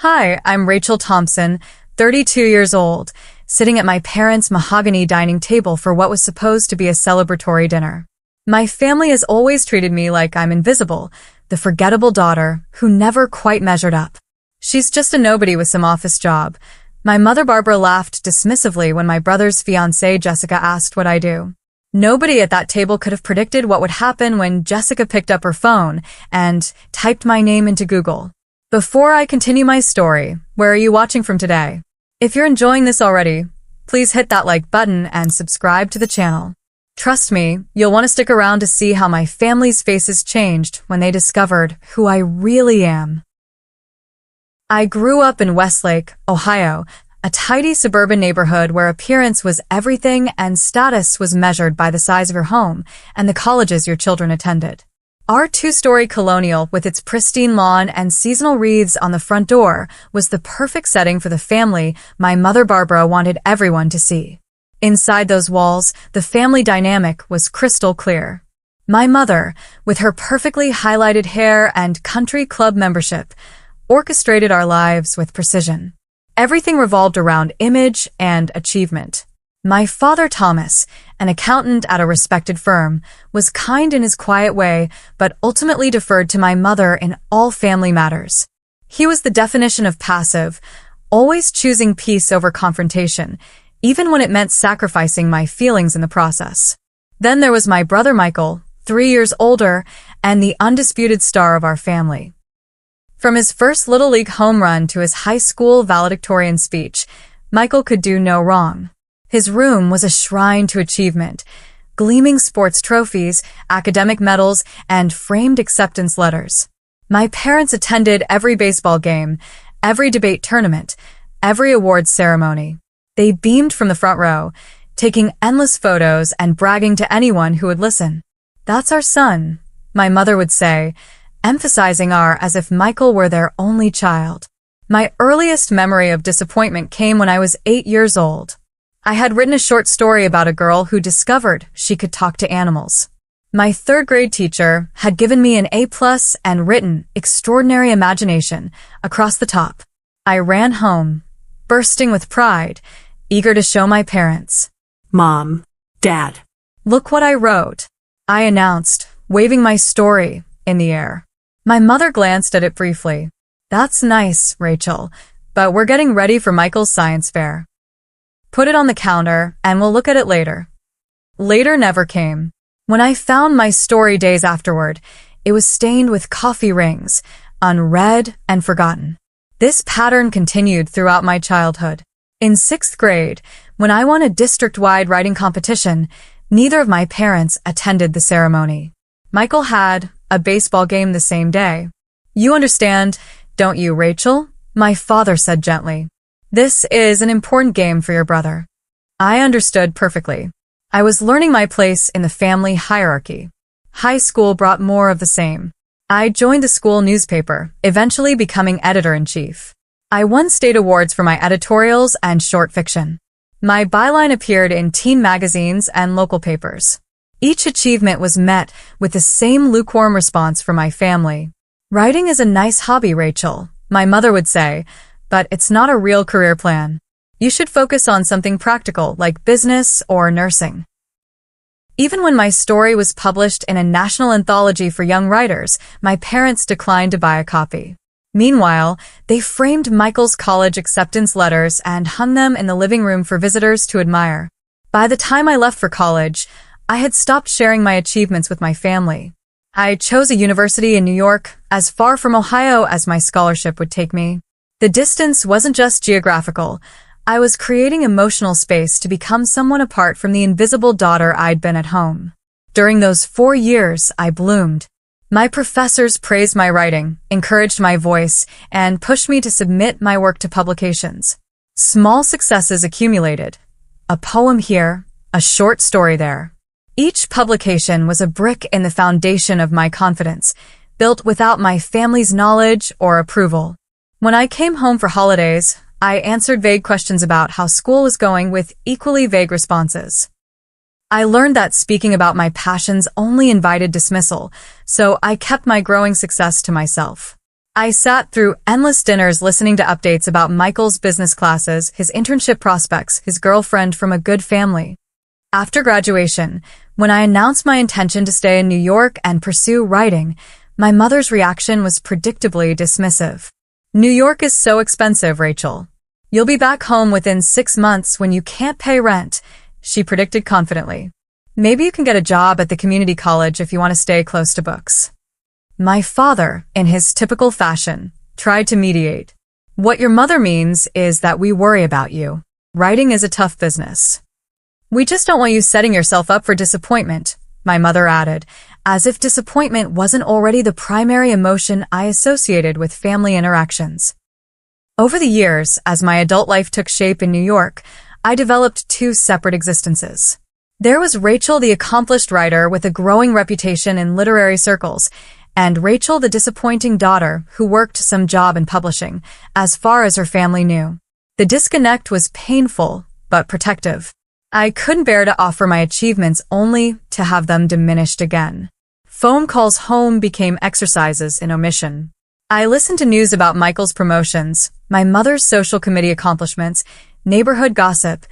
Hi, I'm Rachel Thompson, 32 years old, sitting at my parents' mahogany dining table for what was supposed to be a celebratory dinner. My family has always treated me like I'm invisible, the forgettable daughter who never quite measured up. She's just a nobody with some office job. My mother Barbara laughed dismissively when my brother's fiancée Jessica asked what I do. Nobody at that table could have predicted what would happen when Jessica picked up her phone and typed my name into Google. Before I continue my story, where are you watching from today? If you're enjoying this already, please hit that like button and subscribe to the channel. Trust me, you'll want to stick around to see how my family's faces changed when they discovered who I really am. I grew up in Westlake, Ohio, a tidy suburban neighborhood where appearance was everything and status was measured by the size of your home and the colleges your children attended. Our two-story colonial with its pristine lawn and seasonal wreaths on the front door was the perfect setting for the family my mother Barbara wanted everyone to see. Inside those walls, the family dynamic was crystal clear. My mother, with her perfectly highlighted hair and country club membership, orchestrated our lives with precision. Everything revolved around image and achievement. My father Thomas, an accountant at a respected firm, was kind in his quiet way, but ultimately deferred to my mother in all family matters. He was the definition of passive, always choosing peace over confrontation, even when it meant sacrificing my feelings in the process. Then there was my brother Michael, 3 years older, and the undisputed star of our family. From his first Little League home run to his high school valedictorian speech, Michael could do no wrong. His room was a shrine to achievement, gleaming sports trophies, academic medals, and framed acceptance letters. My parents attended every baseball game, every debate tournament, every awards ceremony. They beamed from the front row, taking endless photos and bragging to anyone who would listen. "That's our son," my mother would say, emphasizing our as if Michael were their only child. My earliest memory of disappointment came when I was 8 years old. I had written a short story about a girl who discovered she could talk to animals. My third-grade teacher had given me an A+ and written extraordinary imagination across the top. I ran home, bursting with pride, eager to show my parents. Mom, Dad. "Look what I wrote," I announced, waving my story in the air. My mother glanced at it briefly. "That's nice, Rachel, but we're getting ready for Michael's science fair. Put it on the counter, and we'll look at it later." Later never came. When I found my story days afterward, it was stained with coffee rings, unread and forgotten. This pattern continued throughout my childhood. In 6th grade, when I won a district-wide writing competition, neither of my parents attended the ceremony. Michael had a baseball game the same day. "You understand, don't you, Rachel?" my father said gently. "This is an important game for your brother." I understood perfectly. I was learning my place in the family hierarchy. High school brought more of the same. I joined the school newspaper, eventually becoming editor-in-chief. I won state awards for my editorials and short fiction. My byline appeared in teen magazines and local papers. Each achievement was met with the same lukewarm response from my family. "Writing is a nice hobby, Rachel," my mother would say, "but it's not a real career plan. You should focus on something practical like business or nursing." Even when my story was published in a national anthology for young writers, my parents declined to buy a copy. Meanwhile, they framed Michael's college acceptance letters and hung them in the living room for visitors to admire. By the time I left for college, I had stopped sharing my achievements with my family. I chose a university in New York, as far from Ohio as my scholarship would take me. The distance wasn't just geographical. I was creating emotional space to become someone apart from the invisible daughter I'd been at home. During those 4 years, I bloomed. My professors praised my writing, encouraged my voice, and pushed me to submit my work to publications. Small successes accumulated. A poem here, a short story there. Each publication was a brick in the foundation of my confidence, built without my family's knowledge or approval. When I came home for holidays, I answered vague questions about how school was going with equally vague responses. I learned that speaking about my passions only invited dismissal, so I kept my growing success to myself. I sat through endless dinners listening to updates about Michael's business classes, his internship prospects, his girlfriend from a good family. After graduation, when I announced my intention to stay in New York and pursue writing, my mother's reaction was predictably dismissive. "New York is so expensive, Rachel. You'll be back home within 6 months when you can't pay rent," she predicted confidently. "Maybe you can get a job at the community college if you want to stay close to books." My father, in his typical fashion, tried to mediate. "What your mother means is that we worry about you. Writing is a tough business. We just don't want you setting yourself up for disappointment," my mother added, as if disappointment wasn't already the primary emotion I associated with family interactions. Over the years, as my adult life took shape in New York, I developed 2 separate existences. There was Rachel, the accomplished writer with a growing reputation in literary circles, and Rachel, the disappointing daughter who worked some job in publishing, as far as her family knew. The disconnect was painful, but protective. I couldn't bear to offer my achievements only to have them diminished again. Phone calls home became exercises in omission. I listened to news about Michael's promotions, my mother's social committee accomplishments, neighborhood gossip,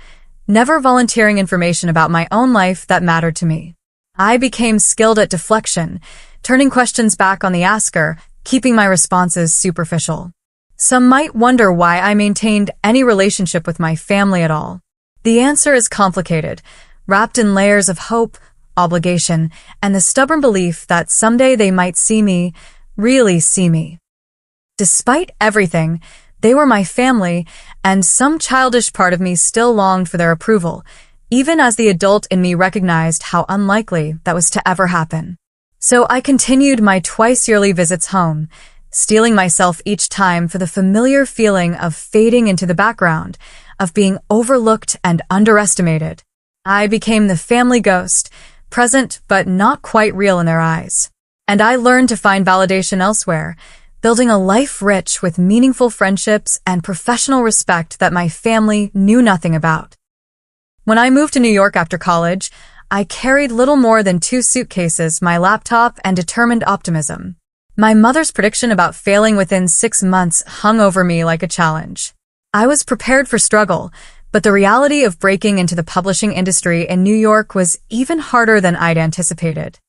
never volunteering information about my own life that mattered to me. I became skilled at deflection, turning questions back on the asker, keeping my responses superficial. Some might wonder why I maintained any relationship with my family at all. The answer is complicated, wrapped in layers of hope, obligation, and the stubborn belief that someday they might see me, really see me. Despite everything, they were my family, and some childish part of me still longed for their approval, even as the adult in me recognized how unlikely that was to ever happen. So I continued my twice-yearly visits home, steeling myself each time for the familiar feeling of fading into the background, of being overlooked and underestimated. I became the family ghost, present but not quite real in their eyes. And I learned to find validation elsewhere, building a life rich with meaningful friendships and professional respect that my family knew nothing about. When I moved to New York after college, I carried little more than 2 suitcases, my laptop, and determined optimism. My mother's prediction about failing within 6 months hung over me like a challenge. I was prepared for struggle, but the reality of breaking into the publishing industry in New York was even harder than I'd anticipated.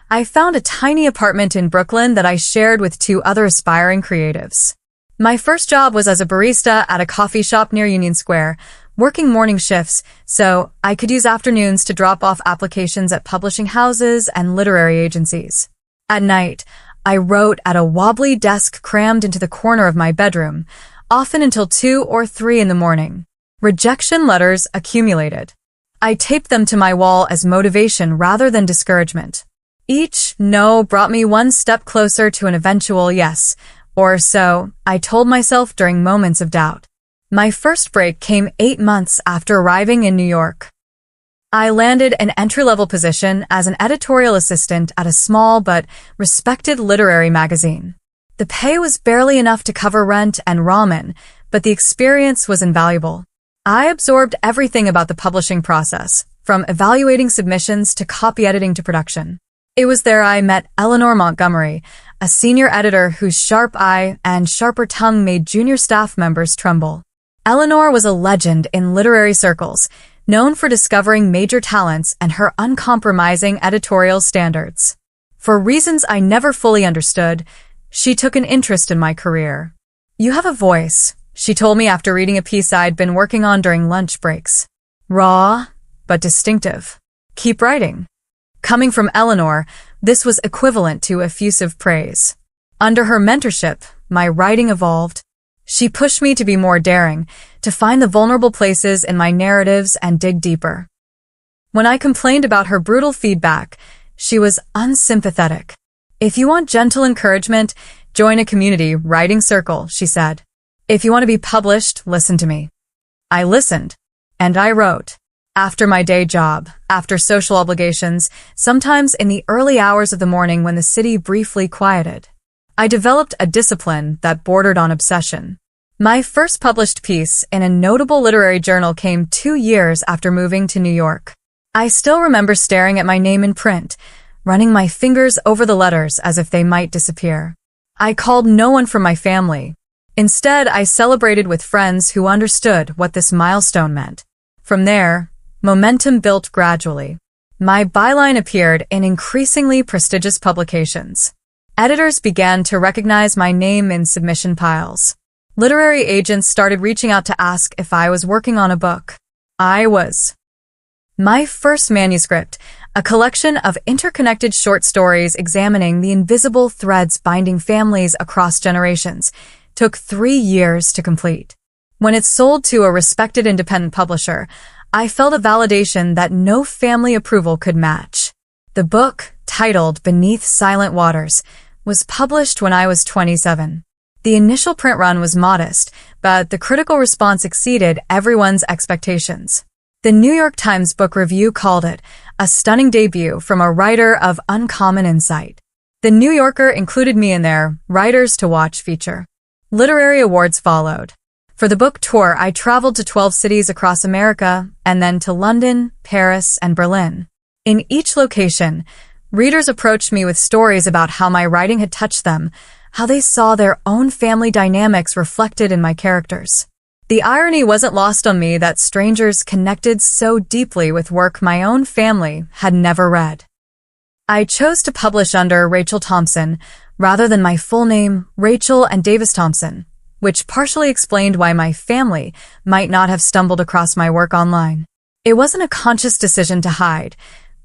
I found a tiny apartment in Brooklyn that I shared with 2 other aspiring creatives. My first job was as a barista at a coffee shop near Union Square, working morning shifts, so I could use afternoons to drop off applications at publishing houses and literary agencies. At night, I wrote at a wobbly desk crammed into the corner of my bedroom, often until 2 or 3 in the morning. Rejection letters accumulated. I taped them to my wall as motivation rather than discouragement. Each no brought me one step closer to an eventual yes, or so I told myself during moments of doubt. My first break came 8 months after arriving in New York. I landed an entry-level position as an editorial assistant at a small but respected literary magazine. The pay was barely enough to cover rent and ramen, but the experience was invaluable. I absorbed everything about the publishing process, from evaluating submissions to copy editing to production. It was there I met Eleanor Montgomery, a senior editor whose sharp eye and sharper tongue made junior staff members tremble. Eleanor was a legend in literary circles, known for discovering major talents and her uncompromising editorial standards. For reasons I never fully understood, she took an interest in my career. "You have a voice," she told me after reading a piece I'd been working on during lunch breaks. "Raw, but distinctive. Keep writing." Coming from Eleanor, this was equivalent to effusive praise. Under her mentorship, my writing evolved. She pushed me to be more daring, to find the vulnerable places in my narratives and dig deeper. When I complained about her brutal feedback, she was unsympathetic. "If you want gentle encouragement, join a community writing circle," she said. "If you want to be published, listen to me." I listened, and I wrote. After my day job, after social obligations, sometimes in the early hours of the morning when the city briefly quieted. I developed a discipline that bordered on obsession. My first published piece in a notable literary journal came 2 years after moving to New York. I still remember staring at my name in print, running my fingers over the letters as if they might disappear. I called no one from my family. Instead, I celebrated with friends who understood what this milestone meant. From there, momentum built gradually. My byline appeared in increasingly prestigious publications. Editors began to recognize my name in submission piles. Literary agents started reaching out to ask if I was working on a book. I was. My first manuscript, a collection of interconnected short stories examining the invisible threads binding families across generations, took 3 years to complete. When it sold to a respected independent publisher, I felt a validation that no family approval could match. The book, titled Beneath Silent Waters, was published when I was 27. The initial print run was modest, but the critical response exceeded everyone's expectations. The New York Times Book Review called it a stunning debut from a writer of uncommon insight. The New Yorker included me in their Writers to Watch feature. Literary awards followed. For the book tour, I traveled to 12 cities across America and then to London, Paris, and Berlin. In each location, readers approached me with stories about how my writing had touched them, how they saw their own family dynamics reflected in my characters. The irony wasn't lost on me that strangers connected so deeply with work my own family had never read. I chose to publish under Rachel Thompson rather than my full name, Rachel and Davis Thompson, which partially explained why my family might not have stumbled across my work online. It wasn't a conscious decision to hide,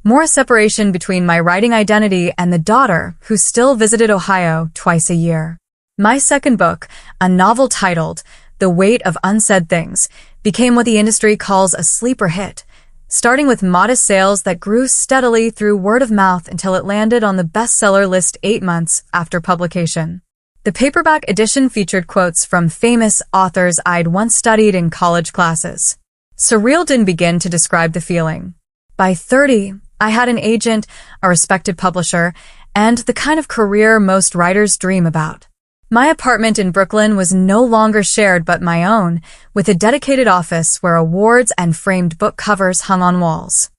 more a separation between my writing identity and the daughter who still visited Ohio twice a year. My second book, a novel titled The Weight of Unsaid Things, became what the industry calls a sleeper hit, starting with modest sales that grew steadily through word of mouth until it landed on the bestseller list 8 months after publication. The paperback edition featured quotes from famous authors I'd once studied in college classes. Surreal didn't begin to describe the feeling. By 30, I had an agent, a respected publisher, and the kind of career most writers dream about. My apartment in Brooklyn was no longer shared but my own, with a dedicated office where awards and framed book covers hung on walls.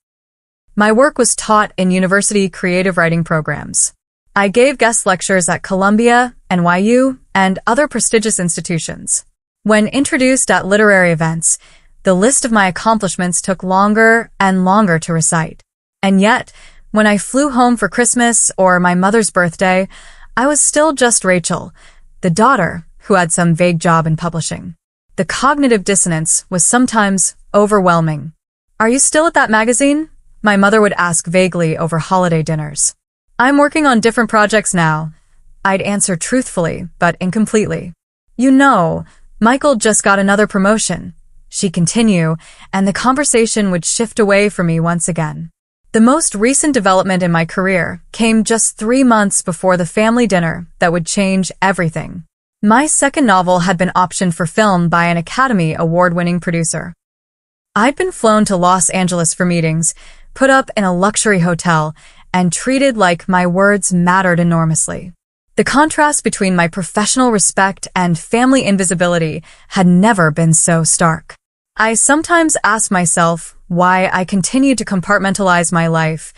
My work was taught in university creative writing programs. I gave guest lectures at Columbia, NYU, and other prestigious institutions. When introduced at literary events, the list of my accomplishments took longer and longer to recite. And yet, when I flew home for Christmas or my mother's birthday, I was still just Rachel, the daughter who had some vague job in publishing. The cognitive dissonance was sometimes overwhelming. "Are you still at that magazine?" my mother would ask vaguely over holiday dinners. "I'm working on different projects now," I'd answer truthfully, but incompletely. "You know, Michael just got another promotion," she'd continue, and the conversation would shift away from me once again. The most recent development in my career came just 3 months before the family dinner that would change everything. My second novel had been optioned for film by an Academy Award-winning producer. I'd been flown to Los Angeles for meetings, put up in a luxury hotel, and treated like my words mattered enormously. The contrast between my professional respect and family invisibility had never been so stark. I sometimes ask myself why I continued to compartmentalize my life,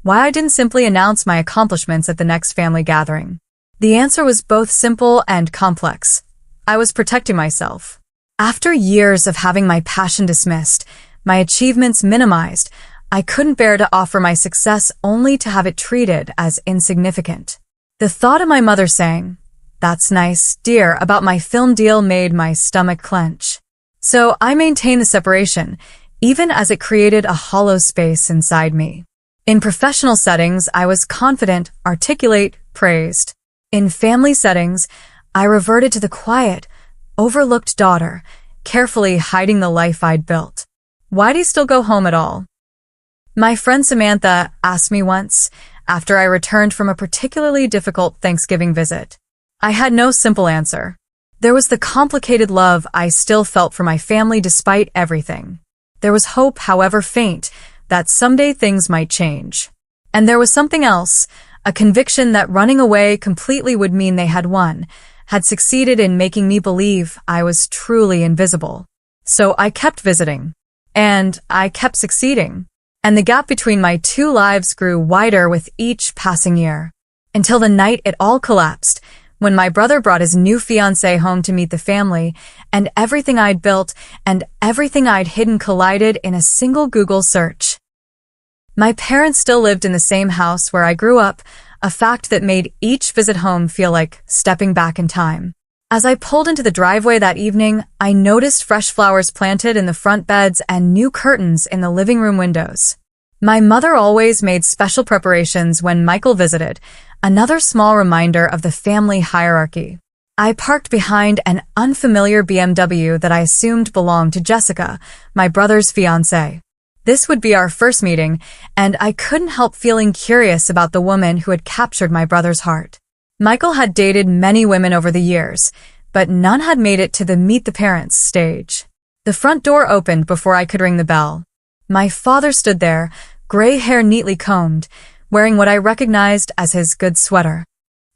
why I didn't simply announce my accomplishments at the next family gathering. The answer was both simple and complex. I was protecting myself. After years of having my passion dismissed, my achievements minimized, I couldn't bear to offer my success only to have it treated as insignificant. The thought of my mother saying, "That's nice, dear," about my film deal made my stomach clench. So I maintained the separation, even as it created a hollow space inside me. In professional settings, I was confident, articulate, praised. In family settings, I reverted to the quiet, overlooked daughter, carefully hiding the life I'd built. "Why do you still go home at all?" My friend Samantha asked me once, after I returned from a particularly difficult Thanksgiving visit. I had no simple answer. There was the complicated love I still felt for my family despite everything. There was hope, however faint, that someday things might change. And there was something else, a conviction that running away completely would mean they had won, had succeeded in making me believe I was truly invisible. So I kept visiting. And I kept succeeding. And the gap between my two lives grew wider with each passing year. Until the night it all collapsed, When my brother brought his new fiancée home to meet the family, and everything I'd built and everything I'd hidden collided in a single Google search. My parents still lived in the same house where I grew up, a fact that made each visit home feel like stepping back in time. As I pulled into the driveway that evening, I noticed fresh flowers planted in the front beds and new curtains in the living room windows. My mother always made special preparations when Michael visited, another small reminder of the family hierarchy. I parked behind an unfamiliar BMW that I assumed belonged to Jessica, my brother's fiancée. This would be our first meeting, and I couldn't help feeling curious about the woman who had captured my brother's heart. Michael had dated many women over the years, but none had made it to the meet the parents stage. The front door opened before I could ring the bell. My father stood there, gray hair neatly combed, wearing what I recognized as his good sweater.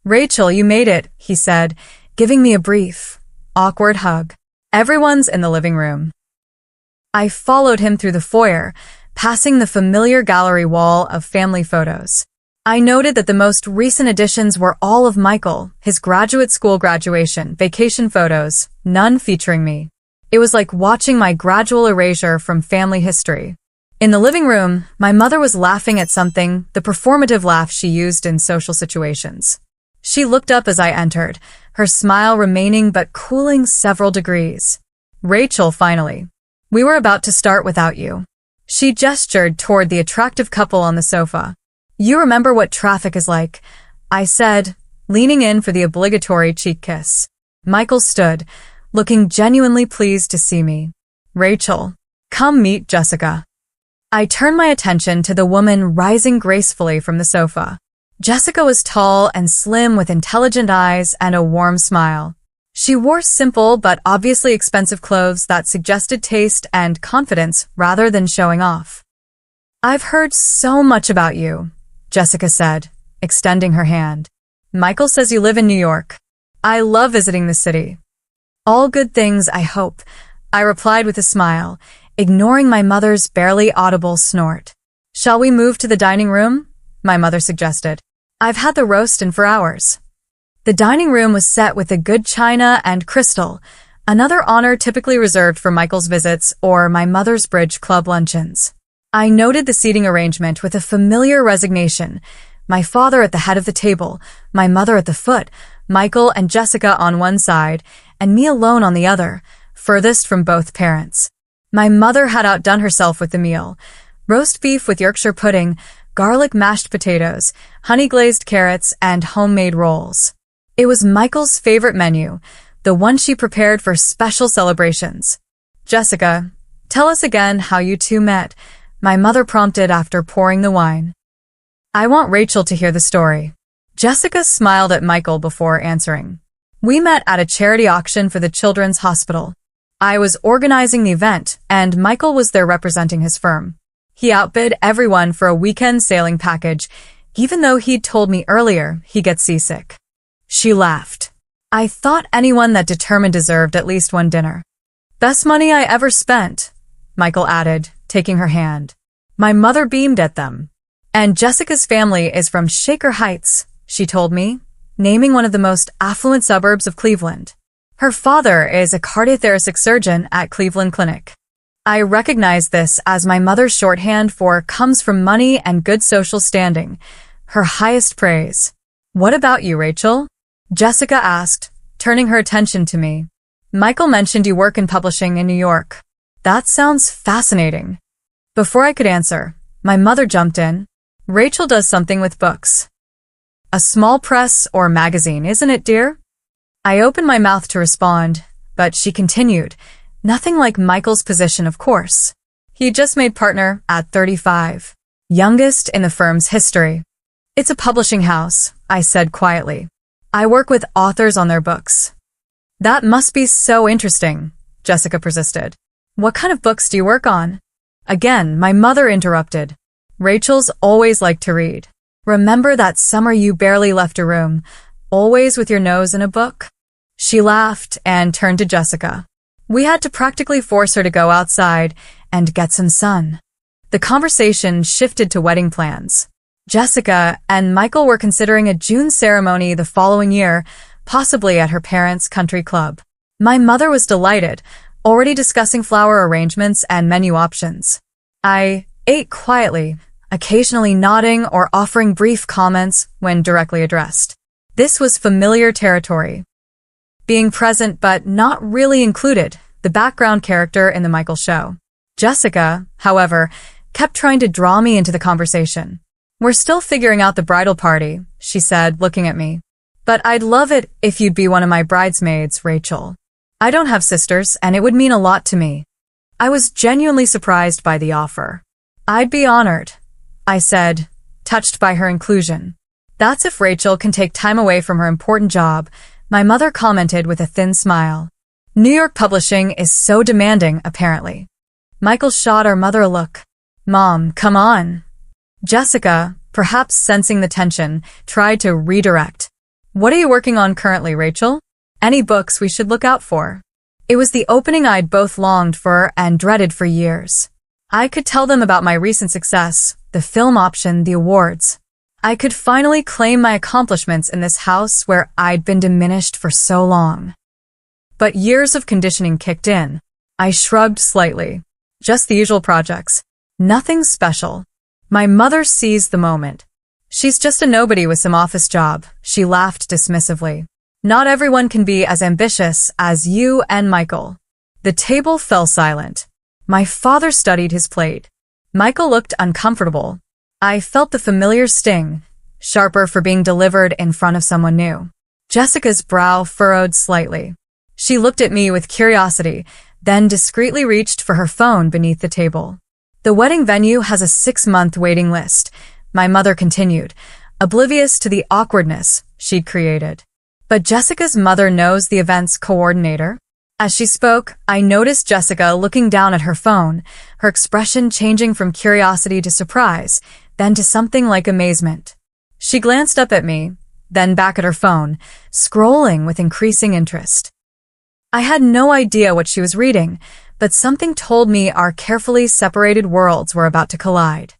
"Rachel, you made it," he said, giving me a brief, awkward hug. "Everyone's in the living room." I followed him through the foyer, passing the familiar gallery wall of family photos. I noted that the most recent additions were all of Michael, his graduate school graduation, vacation photos, none featuring me. It was like watching my gradual erasure from family history. In the living room, my mother was laughing at something, the performative laugh she used in social situations. She looked up as I entered, her smile remaining but cooling several degrees. "Rachel, finally. We were about to start without you." She gestured toward the attractive couple on the sofa. "You remember what traffic is like," I said, leaning in for the obligatory cheek kiss. Michael stood, looking genuinely pleased to see me. "Rachel, come meet Jessica." I turned my attention to the woman rising gracefully from the sofa. Jessica was tall and slim with intelligent eyes and a warm smile. She wore simple but obviously expensive clothes that suggested taste and confidence rather than showing off. "I've heard so much about you," Jessica said, extending her hand. "Michael says you live in New York. I love visiting the city." "All good things, I hope," I replied with a smile, ignoring my mother's barely audible snort. "Shall we move to the dining room?" my mother suggested. "I've had the roast in for hours." The dining room was set with a good china and crystal, another honor typically reserved for Michael's visits or my mother's bridge club luncheons. I noted the seating arrangement with a familiar resignation, my father at the head of the table, my mother at the foot, Michael and Jessica on one side, and me alone on the other, furthest from both parents. My mother had outdone herself with the meal. Roast beef with Yorkshire pudding, garlic mashed potatoes, honey-glazed carrots, and homemade rolls. It was Michael's favorite menu, the one she prepared for special celebrations. "Jessica, tell us again how you two met," my mother prompted after pouring the wine. "I want Rachel to hear the story." Jessica smiled at Michael before answering. "We met at a charity auction for the Children's Hospital. I was organizing the event, and Michael was there representing his firm. He outbid everyone for a weekend sailing package, even though he'd told me earlier he gets seasick." She laughed. "I thought anyone that determined deserved at least one dinner." "Best money I ever spent," Michael added, taking her hand. My mother beamed at them. "And Jessica's family is from Shaker Heights," she told me, naming one of the most affluent suburbs of Cleveland. Her father is a cardiothoracic surgeon at Cleveland Clinic. I recognize this as my mother's shorthand for comes from money and good social standing, her highest praise. "What about you, Rachel?" Jessica asked, turning her attention to me. "Michael mentioned you work in publishing in New York. That sounds fascinating." Before I could answer, my mother jumped in. "Rachel does something with books. A small press or magazine, isn't it, dear?" I opened my mouth to respond, but she continued, "Nothing like Michael's position, of course. He just made partner at 35, youngest in the firm's history." "It's a publishing house," I said quietly. "I work with authors on their books." "That must be so interesting," Jessica persisted. "What kind of books do you work on?" Again, my mother interrupted. "Rachel's always liked to read. Remember that summer you barely left a room, always with your nose in a book?" She laughed and turned to Jessica. "We had to practically force her to go outside and get some sun." The conversation shifted to wedding plans. Jessica and Michael were considering a June ceremony the following year, possibly at her parents' country club. My mother was delighted, already discussing flower arrangements and menu options. I ate quietly, occasionally nodding or offering brief comments when directly addressed. This was familiar territory. Being present but not really included, the background character in the Michael show. Jessica, however, kept trying to draw me into the conversation. "We're still figuring out the bridal party," she said, looking at me. "But I'd love it if you'd be one of my bridesmaids, Rachel. I don't have sisters, and it would mean a lot to me." I was genuinely surprised by the offer. "I'd be honored," I said, touched by her inclusion. "That's if Rachel can take time away from her important job," my mother commented with a thin smile. New York publishing is so demanding, apparently. Michael shot our mother a look. "Mom, come on." Jessica, perhaps sensing the tension, tried to redirect. "What are you working on currently, Rachel? Any books we should look out for?" It was the opening I'd both longed for and dreaded for years. I could tell them about my recent success, the film option, the awards. I could finally claim my accomplishments in this house where I'd been diminished for so long. But years of conditioning kicked in. I shrugged slightly. Just the usual projects. Nothing special. My mother seized the moment. "She's just a nobody with some office job," she laughed dismissively. "Not everyone can be as ambitious as you and Michael." The table fell silent. My father studied his plate. Michael looked uncomfortable. I felt the familiar sting, sharper for being delivered in front of someone new. Jessica's brow furrowed slightly. She looked at me with curiosity, then discreetly reached for her phone beneath the table. "The wedding venue has a 6-month waiting list," my mother continued, oblivious to the awkwardness she'd created. "But Jessica's mother knows the event's coordinator?" As she spoke, I noticed Jessica looking down at her phone, her expression changing from curiosity to surprise, then to something like amazement. She glanced up at me, then back at her phone, scrolling with increasing interest. I had no idea what she was reading, but something told me our carefully separated worlds were about to collide.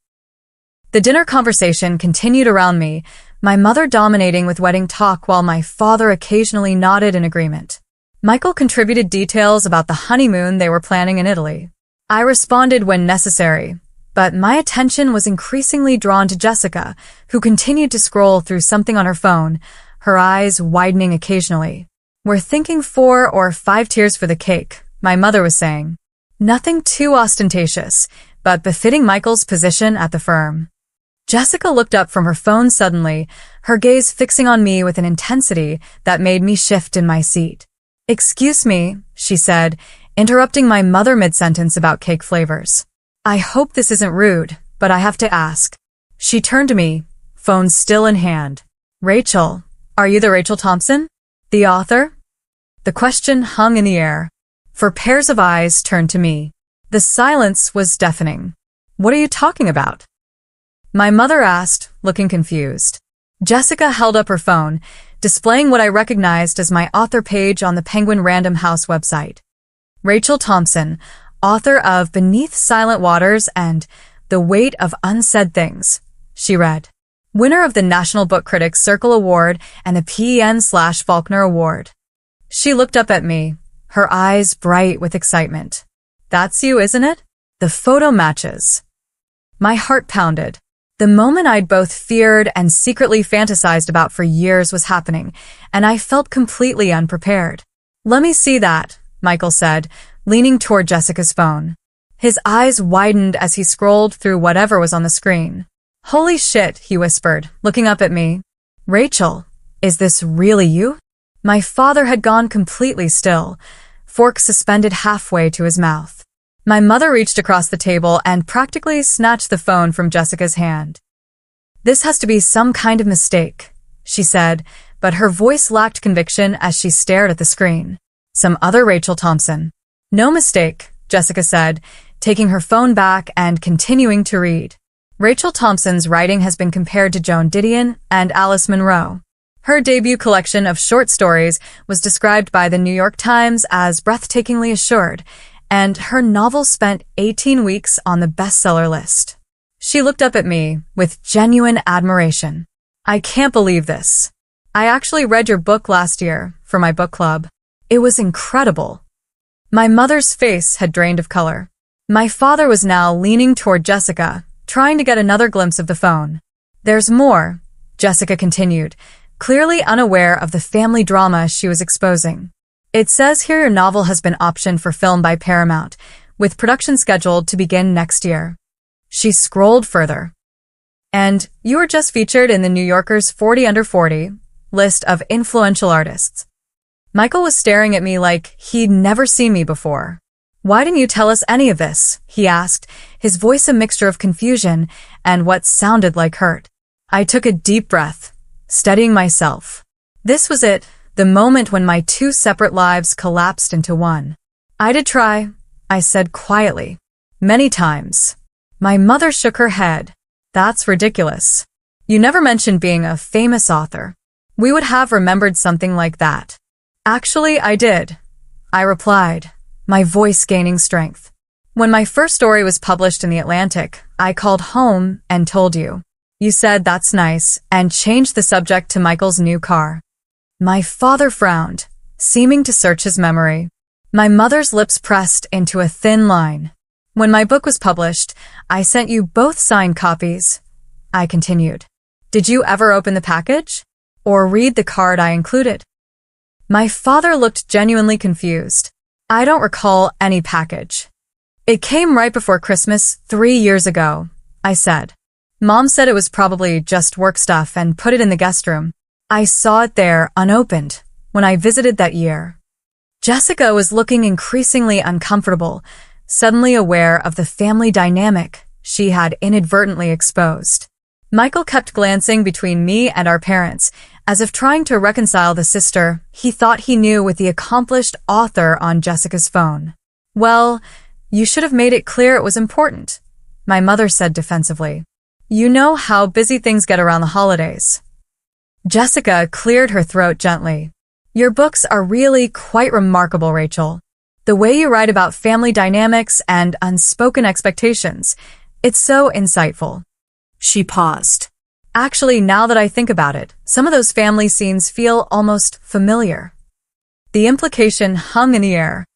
The dinner conversation continued around me, my mother dominating with wedding talk while my father occasionally nodded in agreement. Michael contributed details about the honeymoon they were planning in Italy. I responded when necessary, but my attention was increasingly drawn to Jessica, who continued to scroll through something on her phone, her eyes widening occasionally. "We're thinking 4 or 5 tiers for the cake," my mother was saying. Nothing too ostentatious, but befitting Michael's position at the firm. Jessica looked up from her phone suddenly, her gaze fixing on me with an intensity that made me shift in my seat. "Excuse me," she said, interrupting my mother mid-sentence about cake flavors. "I hope this isn't rude, but I have to ask." She turned to me, phone still in hand. "Rachel, are you the Rachel Thompson? The author?" The question hung in the air. For pairs of eyes turned to me. The silence was deafening. "What are you talking about?" my mother asked, looking confused. Jessica held up her phone, displaying what I recognized as my author page on the Penguin Random House website. "Rachel Thompson, author of Beneath Silent Waters and The Weight of Unsaid Things," she read. "Winner of the National Book Critics Circle Award and the PEN/Faulkner Award." She looked up at me, her eyes bright with excitement. "That's you, isn't it? The photo matches." My heart pounded. The moment I'd both feared and secretly fantasized about for years was happening, and I felt completely unprepared. "Let me see that," Michael said, leaning toward Jessica's phone. His eyes widened as he scrolled through whatever was on the screen. "Holy shit," he whispered, looking up at me. "Rachel, is this really you?" My father had gone completely still, fork suspended halfway to his mouth. My mother reached across the table and practically snatched the phone from Jessica's hand. "This has to be some kind of mistake," she said, but her voice lacked conviction as she stared at the screen. "Some other Rachel Thompson." "No mistake," Jessica said, taking her phone back and continuing to read. "Rachel Thompson's writing has been compared to Joan Didion and Alice Munro. Her debut collection of short stories was described by the New York Times as breathtakingly assured, and her novel spent 18 weeks on the bestseller list." She looked up at me with genuine admiration. "I can't believe this." I actually read your book last year for my book club. It was incredible. My mother's face had drained of color. My father was now leaning toward Jessica, trying to get another glimpse of the phone. There's more, Jessica continued, clearly unaware of the family drama she was exposing. It says here your novel has been optioned for film by Paramount, with production scheduled to begin next year. She scrolled further. And you were just featured in the New Yorker's 40 Under 40 list of influential artists. Michael was staring at me like he'd never seen me before. Why didn't you tell us any of this? He asked, his voice a mixture of confusion and what sounded like hurt. I took a deep breath, steadying myself. This was it, the moment when my two separate lives collapsed into one. I did try, I said quietly. Many times. My mother shook her head. That's ridiculous. You never mentioned being a famous author. We would have remembered something like that. Actually, I did, I replied, my voice gaining strength. When my first story was published in The Atlantic, I called home and told you. You said that's nice and changed the subject to Michael's new car. My father frowned, seeming to search his memory. My mother's lips pressed into a thin line. When my book was published, I sent you both signed copies. I continued. Did you ever open the package? Or read the card I included? My father looked genuinely confused. I don't recall any package. It came right before Christmas 3 years ago, I said. Mom said it was probably just work stuff and put it in the guest room. I saw it there unopened when I visited that year. Jessica was looking increasingly uncomfortable, suddenly aware of the family dynamic she had inadvertently exposed. Michael kept glancing between me and our parents, as if trying to reconcile the sister he thought he knew with the accomplished author on Jessica's phone. Well, you should have made it clear it was important, my mother said defensively. You know how busy things get around the holidays. Jessica cleared her throat gently. Your books are really quite remarkable, Rachel. The way you write about family dynamics and unspoken expectations, it's so insightful. She paused. Actually, now that I think about it, some of those family scenes feel almost familiar. The implication hung in the air.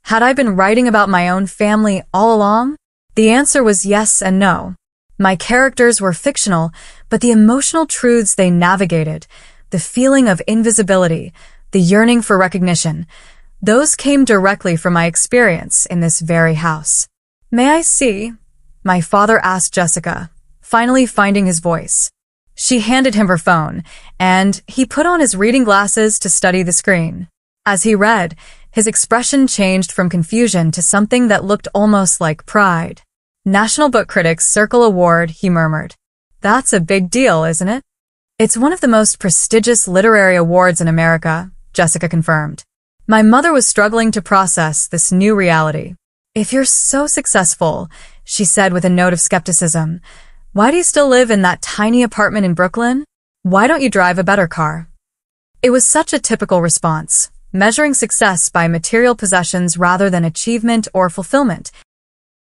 Had I been writing about my own family all along? The answer was yes and no. My characters were fictional, but the emotional truths they navigated, the feeling of invisibility, the yearning for recognition, those came directly from my experience in this very house. May I see? My father asked Jessica, finally finding his voice. She handed him her phone, and he put on his reading glasses to study the screen. As he read, his expression changed from confusion to something that looked almost like pride. National Book Critics Circle Award, he murmured. That's a big deal, isn't it? It's one of the most prestigious literary awards in America, Jessica confirmed. My mother was struggling to process this new reality. If you're so successful, she said with a note of skepticism, why do you still live in that tiny apartment in Brooklyn? Why don't you drive a better car? It was such a typical response, measuring success by material possessions rather than achievement or fulfillment,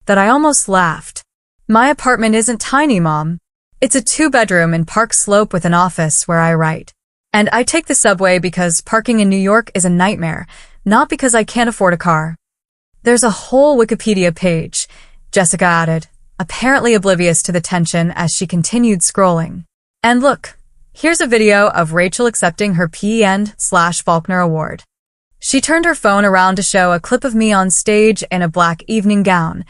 that I almost laughed. My apartment isn't tiny, Mom. It's a 2-bedroom in Park Slope with an office where I write. And I take the subway because parking in New York is a nightmare, not because I can't afford a car. There's a whole Wikipedia page, Jessica added, apparently oblivious to the tension as she continued scrolling. And look, here's a video of Rachel accepting her PEN/Faulkner Award. She turned her phone around to show a clip of me on stage in a black evening gown,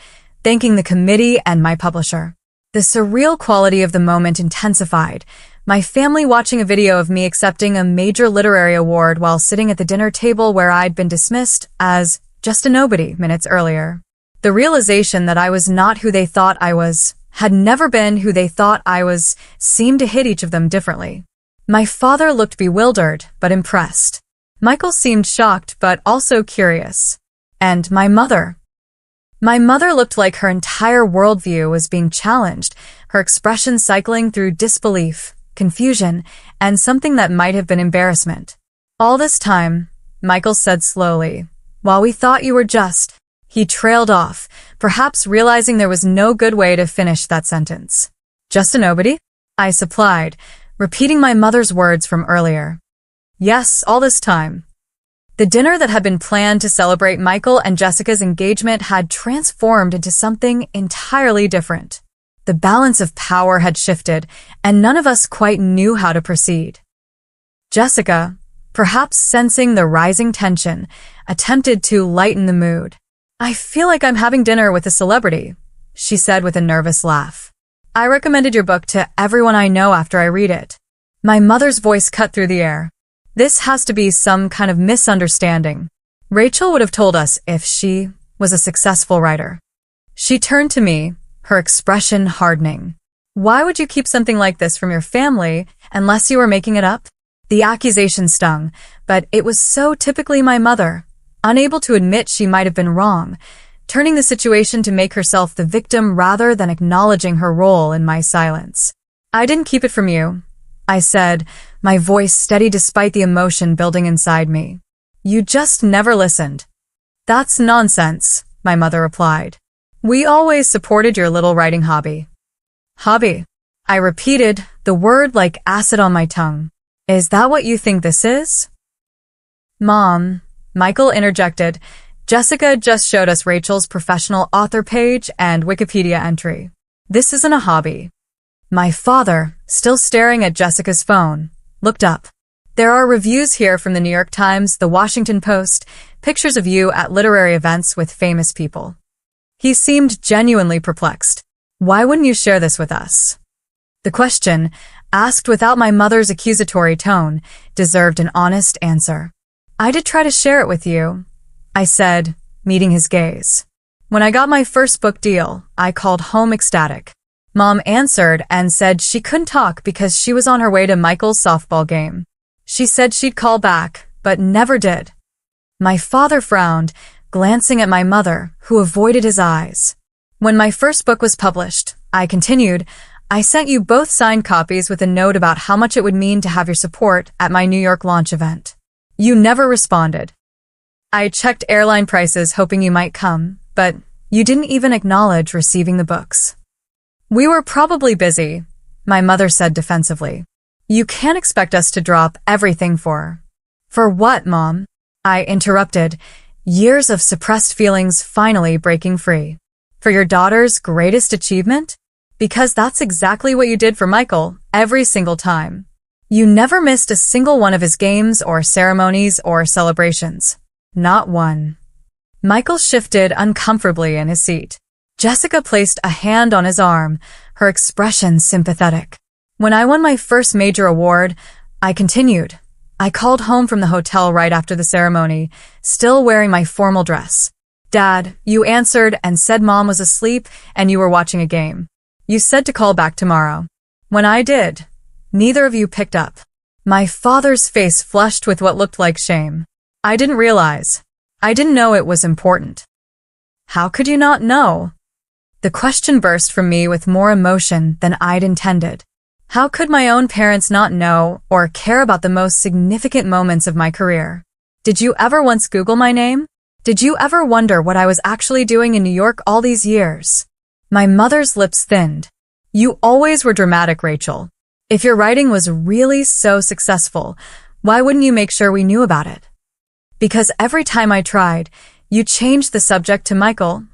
thanking the committee and my publisher. The surreal quality of the moment intensified, my family watching a video of me accepting a major literary award while sitting at the dinner table where I'd been dismissed as just a nobody minutes earlier. The realization that I was not who they thought I was, had never been who they thought I was, seemed to hit each of them differently. My father looked bewildered, but impressed. Michael seemed shocked, but also curious. And my mother. My mother looked like her entire worldview was being challenged, her expression cycling through disbelief, confusion, and something that might have been embarrassment. All this time, Michael said slowly, while we thought you were just... He trailed off, perhaps realizing there was no good way to finish that sentence. Just a nobody? I supplied, repeating my mother's words from earlier. Yes, all this time. The dinner that had been planned to celebrate Michael and Jessica's engagement had transformed into something entirely different. The balance of power had shifted, and none of us quite knew how to proceed. Jessica, perhaps sensing the rising tension, attempted to lighten the mood. "I feel like I'm having dinner with a celebrity," she said with a nervous laugh. "I recommended your book to everyone I know after I read it." My mother's voice cut through the air. "This has to be some kind of misunderstanding. Rachel would have told us if she was a successful writer." She turned to me, her expression hardening. "Why would you keep something like this from your family unless you were making it up?" The accusation stung, but it was so typically my mother, unable to admit she might have been wrong, turning the situation to make herself the victim rather than acknowledging her role in my silence. "I didn't keep it from you," I said, my voice steady despite the emotion building inside me. "You just never listened." "That's nonsense," my mother replied. "We always supported your little writing hobby." "Hobby?" I repeated, the word like acid on my tongue. "Is that what you think this is?" "Mom," Michael interjected, "Jessica just showed us Rachel's professional author page and Wikipedia entry. This isn't a hobby." My father, still staring at Jessica's phone, looked up. "There are reviews here from the New York Times, the Washington Post, pictures of you at literary events with famous people." He seemed genuinely perplexed. "Why wouldn't you share this with us?" The question, asked without my mother's accusatory tone, deserved an honest answer. "I did try to share it with you," I said, meeting his gaze. "When I got my first book deal, I called home ecstatic. Mom answered and said she couldn't talk because she was on her way to Michael's softball game. She said she'd call back, but never did." My father frowned, glancing at my mother, who avoided his eyes. "When my first book was published," I continued, "I sent you both signed copies with a note about how much it would mean to have your support at my New York launch event. You never responded. I checked airline prices hoping you might come, but you didn't even acknowledge receiving the books." "We were probably busy," my mother said defensively. "You can't expect us to drop everything for." "For what, Mom?" I interrupted, years of suppressed feelings finally breaking free. "For your daughter's greatest achievement? Because that's exactly what you did for Michael every single time. You never missed a single one of his games or ceremonies or celebrations. Not one." Michael shifted uncomfortably in his seat. Jessica placed a hand on his arm, her expression sympathetic. "When I won my first major award," I continued, "I called home from the hotel right after the ceremony, still wearing my formal dress. Dad, you answered and said Mom was asleep and you were watching a game. You said to call back tomorrow. When I did, neither of you picked up." My father's face flushed with what looked like shame. "I didn't realize. I didn't know it was important." "How could you not know?" The question burst from me with more emotion than I'd intended. How could my own parents not know or care about the most significant moments of my career? Did you ever once Google my name? Did you ever wonder what I was actually doing in New York all these years? My mother's lips thinned. "You always were dramatic, Rachel. If your writing was really so successful, why wouldn't you make sure we knew about it?" "Because every time I tried, you changed the subject to Michael,"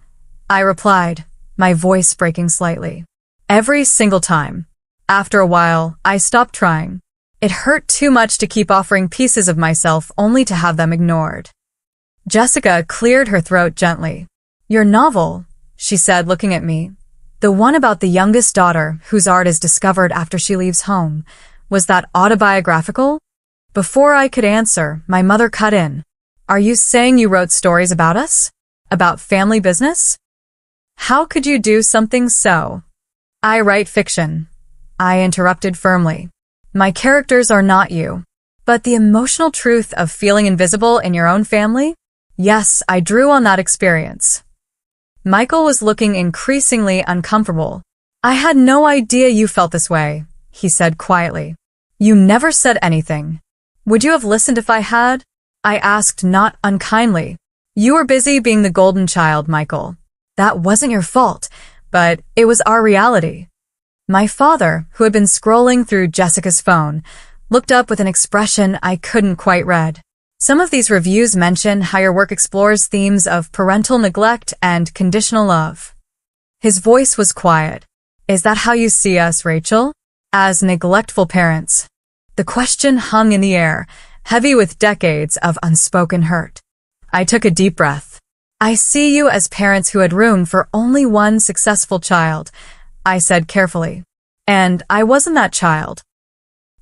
I replied, my voice breaking slightly. "Every single time. After a while, I stopped trying. It hurt too much to keep offering pieces of myself only to have them ignored." Jessica cleared her throat gently. "Your novel," she said, looking at me, "the one about the youngest daughter whose art is discovered after she leaves home, was that autobiographical?" Before I could answer, my mother cut in. "Are you saying you wrote stories about us? About family business? How could you do something so?" "I write fiction," I interrupted firmly. "My characters are not you. But the emotional truth of feeling invisible in your own family? Yes, I drew on that experience." Michael was looking increasingly uncomfortable. "I had no idea you felt this way," he said quietly. "You never said anything. Would you have listened if I had?" I asked, not unkindly. "You were busy being the golden child, Michael. That wasn't your fault, but it was our reality." My father, who had been scrolling through Jessica's phone, looked up with an expression I couldn't quite read. Some of these reviews mention how your work explores themes of parental neglect and conditional love. His voice was quiet. Is that how you see us, Rachel? As neglectful parents? The question hung in the air, heavy with decades of unspoken hurt. I took a deep breath. I see you as parents who had room for only one successful child, I said carefully. And I wasn't that child.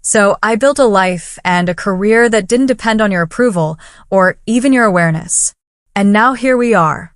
So I built a life and a career that didn't depend on your approval or even your awareness. And now here we are.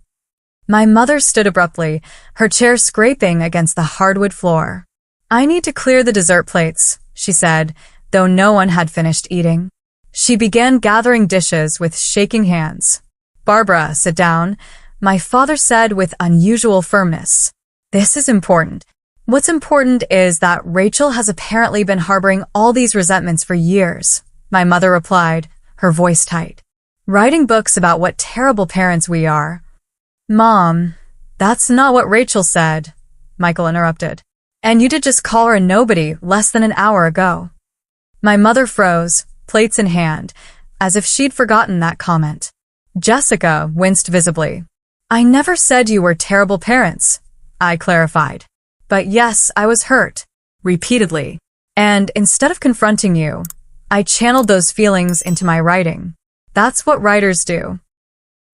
My mother stood abruptly, her chair scraping against the hardwood floor. I need to clear the dessert plates, she said, though no one had finished eating. She began gathering dishes with shaking hands. Barbara, sit down, my father said with unusual firmness. This is important. What's important is that Rachel has apparently been harboring all these resentments for years, my mother replied, her voice tight. Writing books about what terrible parents we are. Mom, that's not what Rachel said, Michael interrupted. And you did just call her a nobody less than an hour ago. My mother froze, plates in hand, as if she'd forgotten that comment. Jessica winced visibly. I never said you were terrible parents, I clarified. But yes, I was hurt, repeatedly. And instead of confronting you, I channeled those feelings into my writing. That's what writers do.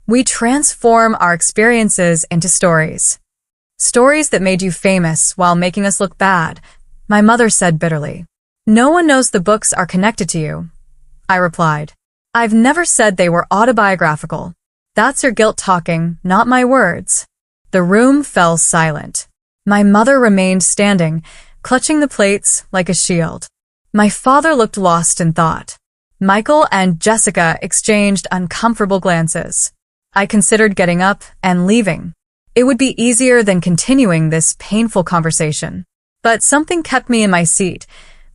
We transform our experiences into stories. Stories that made you famous while making us look bad, my mother said bitterly. No one knows the books are connected to you, I replied. I've never said they were autobiographical. That's your guilt talking, not my words. The room fell silent. My mother remained standing, clutching the plates like a shield. My father looked lost in thought. Michael and Jessica exchanged uncomfortable glances. I considered getting up and leaving. It would be easier than continuing this painful conversation. But something kept me in my seat,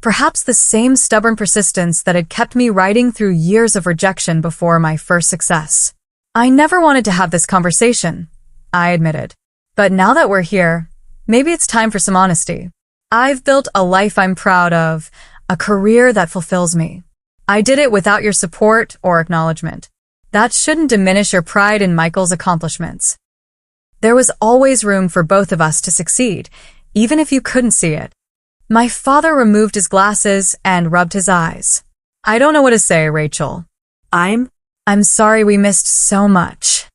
perhaps the same stubborn persistence that had kept me writing through years of rejection before my first success. I never wanted to have this conversation, I admitted. But now that we're here, maybe it's time for some honesty. I've built a life I'm proud of, a career that fulfills me. I did it without your support or acknowledgement. That shouldn't diminish your pride in Michael's accomplishments. There was always room for both of us to succeed, even if you couldn't see it. My father removed his glasses and rubbed his eyes. I don't know what to say, Rachel. I'm sorry we missed so much.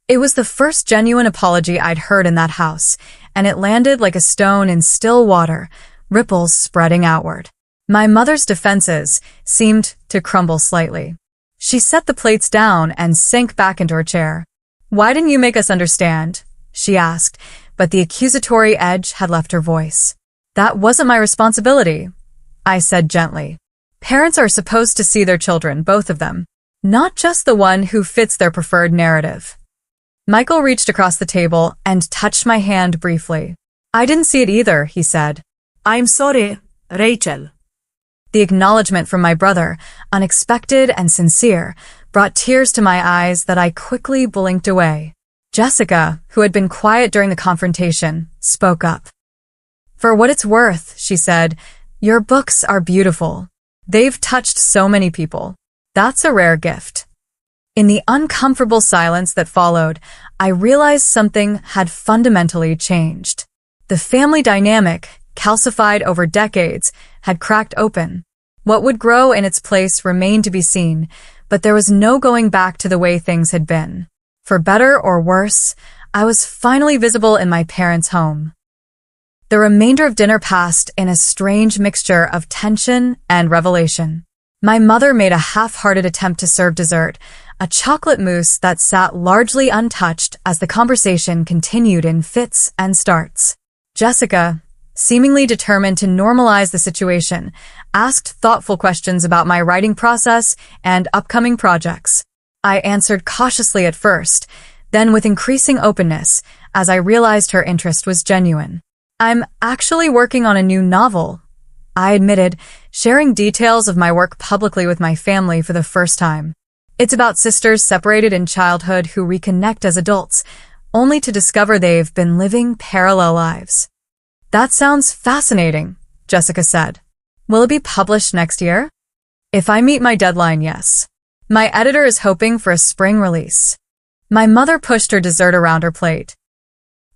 It was the first genuine apology I'd heard in that house, and it landed like a stone in still water, ripples spreading outward. My mother's defenses seemed to crumble slightly. She set the plates down and sank back into her chair. Why didn't you make us understand? She asked, but the accusatory edge had left her voice. That wasn't my responsibility, I said gently. Parents are supposed to see their children, both of them, not just the one who fits their preferred narrative. Michael reached across the table and touched my hand briefly. I didn't see it either, he said. I'm sorry, Rachel. The acknowledgement from my brother, unexpected and sincere, brought tears to my eyes that I quickly blinked away. Jessica, who had been quiet during the confrontation, spoke up. For what it's worth, she said, your books are beautiful. They've touched so many people. That's a rare gift. In the uncomfortable silence that followed, I realized something had fundamentally changed. The family dynamic, calcified over decades, had cracked open. What would grow in its place remained to be seen, but there was no going back to the way things had been. For better or worse, I was finally visible in my parents' home. The remainder of dinner passed in a strange mixture of tension and revelation. My mother made a half-hearted attempt to serve dessert, a chocolate mousse that sat largely untouched as the conversation continued in fits and starts. Jessica, seemingly determined to normalize the situation, asked thoughtful questions about my writing process and upcoming projects. I answered cautiously at first, then with increasing openness, as I realized her interest was genuine. I'm actually working on a new novel, I admitted, sharing details of my work publicly with my family for the first time. It's about sisters separated in childhood who reconnect as adults, only to discover they've been living parallel lives. That sounds fascinating, Jessica said. Will it be published next year? If I meet my deadline, yes. My editor is hoping for a spring release. My mother pushed her dessert around her plate.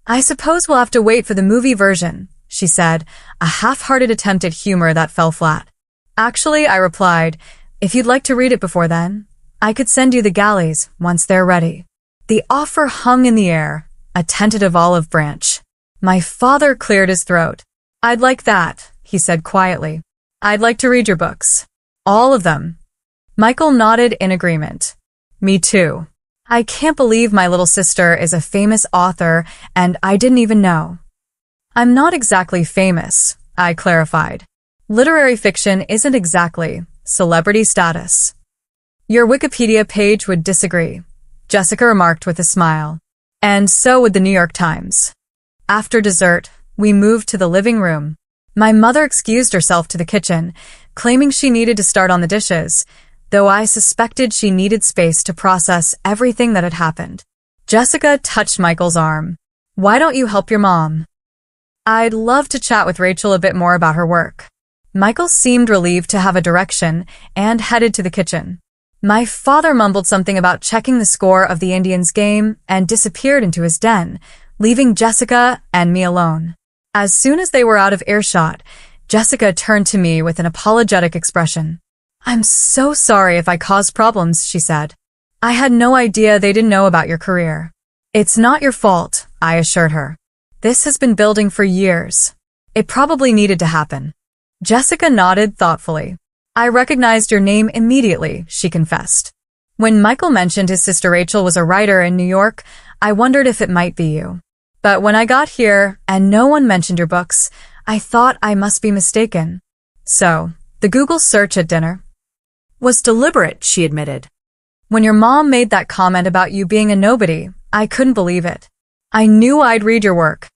I suppose we'll have to wait for the movie version, she said, a half-hearted attempt at humor that fell flat. Actually, I replied, if you'd like to read it before then, I could send you the galleys once they're ready. The offer hung in the air, a tentative olive branch. My father cleared his throat. I'd like that, he said quietly. I'd like to read your books. All of them. Michael nodded in agreement. Me too. I can't believe my little sister is a famous author and I didn't even know. I'm not exactly famous, I clarified. Literary fiction isn't exactly celebrity status. Your Wikipedia page would disagree, Jessica remarked with a smile. And so would the New York Times. After dessert, we moved to the living room. My mother excused herself to the kitchen, claiming she needed to start on the dishes, though I suspected she needed space to process everything that had happened. Jessica touched Michael's arm. Why don't you help your mom? I'd love to chat with Rachel a bit more about her work. Michael seemed relieved to have a direction and headed to the kitchen. My father mumbled something about checking the score of the Indians' game and disappeared into his den, leaving Jessica and me alone. As soon as they were out of earshot, Jessica turned to me with an apologetic expression. I'm so sorry if I caused problems, she said. I had no idea they didn't know about your career. It's not your fault, I assured her. This has been building for years. It probably needed to happen. Jessica nodded thoughtfully. I recognized your name immediately, she confessed. When Michael mentioned his sister Rachel was a writer in New York, I wondered if it might be you. But when I got here and no one mentioned your books, I thought I must be mistaken. So, the Google search at dinner Was deliberate, she admitted. When your mom made that comment about you being a nobody, I couldn't believe it. I knew I'd read your work.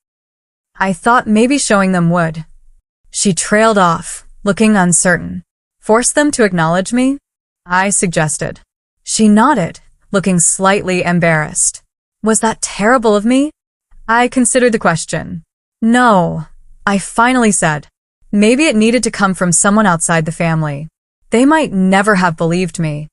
I thought maybe showing them would. She trailed off, looking uncertain. Force them to acknowledge me? I suggested. She nodded, looking slightly embarrassed. Was that terrible of me? I considered the question. No, I finally said. Maybe it needed to come from someone outside the family. They might never have believed me.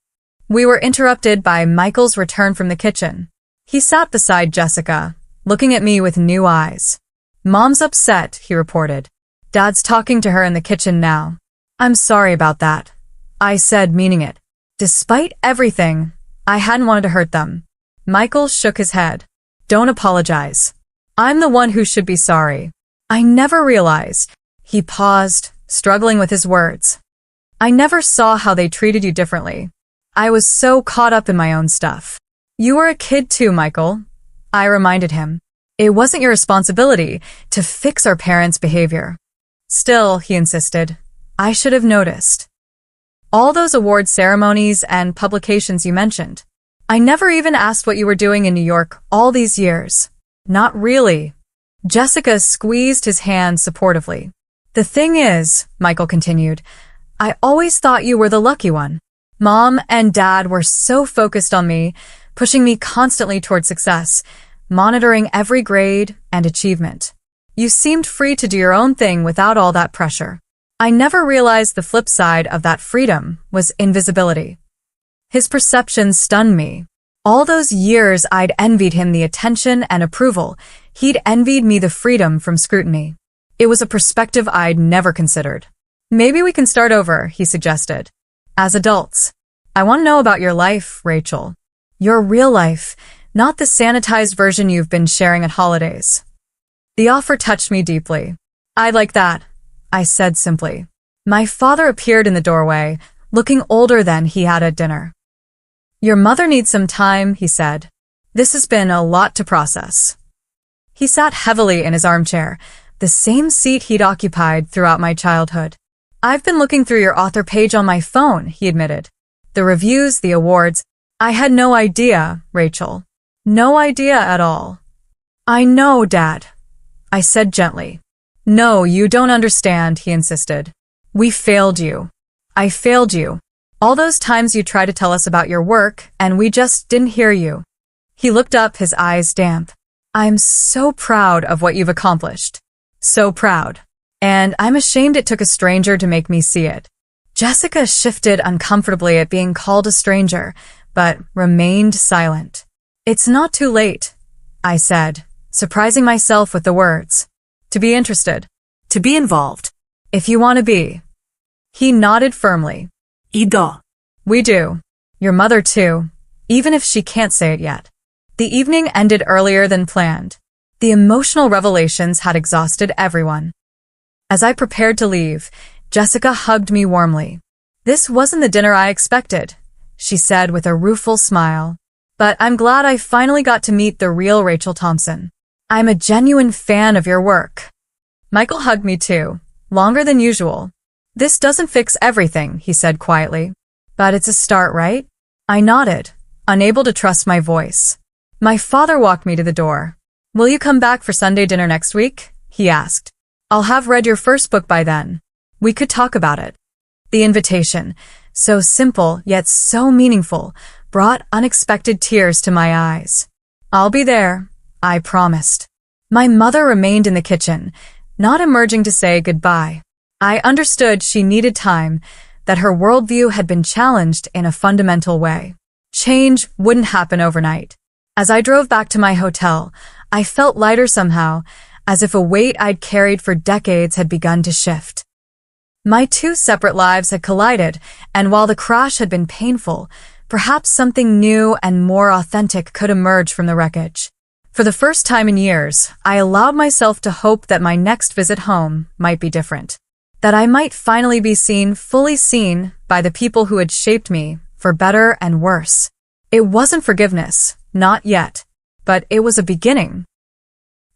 We were interrupted by Michael's return from the kitchen. He sat beside Jessica, looking at me with new eyes. Mom's upset, he reported. Dad's talking to her in the kitchen now. I'm sorry about that, I said, meaning it. Despite everything, I hadn't wanted to hurt them. Michael shook his head. Don't apologize. I'm the one who should be sorry. I never realized. He paused, struggling with his words. I never saw how they treated you differently. I was so caught up in my own stuff. You were a kid too, Michael, I reminded him. It wasn't your responsibility to fix our parents' behavior. Still, he insisted, I should have noticed. All those award ceremonies and publications you mentioned. I never even asked what you were doing in New York all these years. Not really. Jessica squeezed his hand supportively. The thing is, Michael continued, I always thought you were the lucky one. Mom and Dad were so focused on me, pushing me constantly toward success, monitoring every grade and achievement. You seemed free to do your own thing without all that pressure. I never realized the flip side of that freedom was invisibility. His perception stunned me. All those years I'd envied him the attention and approval, he'd envied me the freedom from scrutiny. It was a perspective I'd never considered. Maybe we can start over, he suggested. As adults. I want to know about your life, Rachel. Your real life, not the sanitized version you've been sharing at holidays. The offer touched me deeply. I'd like that, I said simply. My father appeared in the doorway, looking older than he had at dinner. Your mother needs some time, he said. This has been a lot to process. He sat heavily in his armchair, the same seat he'd occupied throughout my childhood. I've been looking through your author page on my phone, he admitted. The reviews, the awards. I had no idea, Rachel. No idea at all. I know, Dad, I said gently. No, you don't understand, he insisted. We failed you. I failed you. All those times you tried to tell us about your work, and we just didn't hear you. He looked up, his eyes damp. I'm so proud of what you've accomplished. So proud. And I'm ashamed it took a stranger to make me see it. Jessica shifted uncomfortably at being called a stranger, but remained silent. It's not too late, I said, surprising myself with the words. To be interested. To be involved. If you want to be. He nodded firmly. Ido. We do. Your mother too, even if she can't say it yet. The evening ended earlier than planned. The emotional revelations had exhausted everyone. As I prepared to leave, Jessica hugged me warmly. This wasn't the dinner I expected, she said with a rueful smile. But I'm glad I finally got to meet the real Rachel Thompson. I'm a genuine fan of your work. Michael hugged me too, longer than usual. This doesn't fix everything, he said quietly. But it's a start, right? I nodded, unable to trust my voice. My father walked me to the door. Will you come back for Sunday dinner next week? He asked. I'll have read your first book by then. We could talk about it. The invitation, so simple yet so meaningful, brought unexpected tears to my eyes. I'll be there, I promised. My mother remained in the kitchen, not emerging to say goodbye. I understood she needed time, that her worldview had been challenged in a fundamental way. Change wouldn't happen overnight. As I drove back to my hotel, I felt lighter somehow, as if a weight I'd carried for decades had begun to shift. My two separate lives had collided, and while the crash had been painful, perhaps something new and more authentic could emerge from the wreckage. For the first time in years, I allowed myself to hope that my next visit home might be different. That I might finally be seen, fully seen, by the people who had shaped me, for better and worse. It wasn't forgiveness, not yet, but it was a beginning.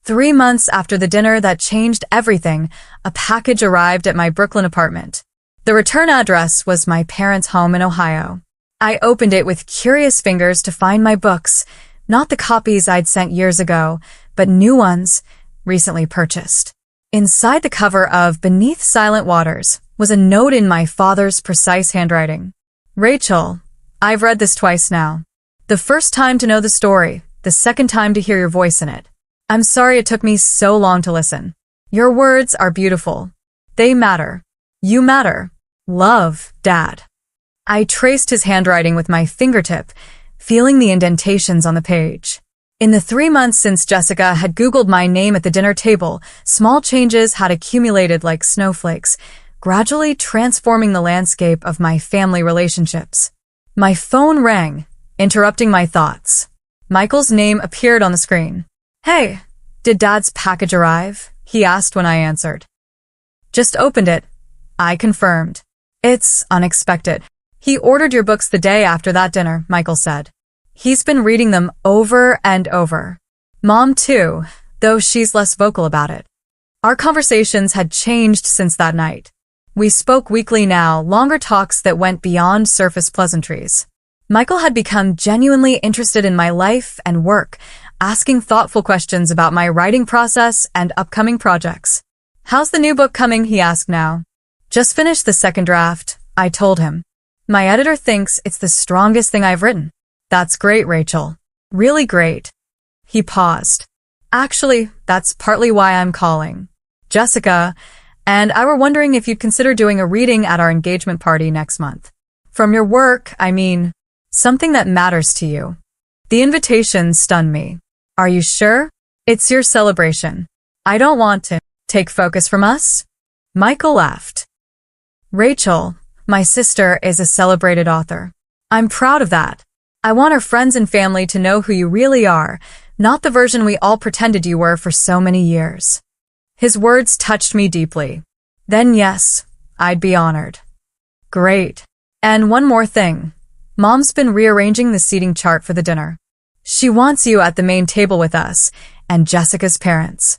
3 months after the dinner that changed everything, a package arrived at my Brooklyn apartment. The return address was my parents' home in Ohio. I opened it with curious fingers to find my books, not the copies I'd sent years ago, but new ones, recently purchased. Inside the cover of Beneath Silent Waters was a note in my father's precise handwriting. Rachel, I've read this twice now. The first time to know the story, the second time to hear your voice in it. I'm sorry it took me so long to listen. Your words are beautiful. They matter. You matter. Love, Dad. I traced his handwriting with my fingertip, feeling the indentations on the page. In the 3 months since Jessica had Googled my name at the dinner table, small changes had accumulated like snowflakes, gradually transforming the landscape of my family relationships. My phone rang, interrupting my thoughts. Michael's name appeared on the screen. Hey, did Dad's package arrive? He asked when I answered. Just opened it, I confirmed. It's unexpected. He ordered your books the day after that dinner, Michael said. He's been reading them over and over. Mom too, though she's less vocal about it. Our conversations had changed since that night. We spoke weekly now, longer talks that went beyond surface pleasantries. Michael had become genuinely interested in my life and work, asking thoughtful questions about my writing process and upcoming projects. How's the new book coming, he asked now. Just finished the second draft, I told him. My editor thinks it's the strongest thing I've written. That's great, Rachel. Really great. He paused. Actually, that's partly why I'm calling. Jessica and I were wondering if you'd consider doing a reading at our engagement party next month. From your work, I mean, something that matters to you. The invitation stunned me. Are you sure? It's your celebration. I don't want to take focus from us. Michael laughed. Rachel, my sister, is a celebrated author. I'm proud of that. I want our friends and family to know who you really are, not the version we all pretended you were for so many years. His words touched me deeply. Then yes, I'd be honored. Great. And one more thing. Mom's been rearranging the seating chart for the dinner. She wants you at the main table with us and Jessica's parents.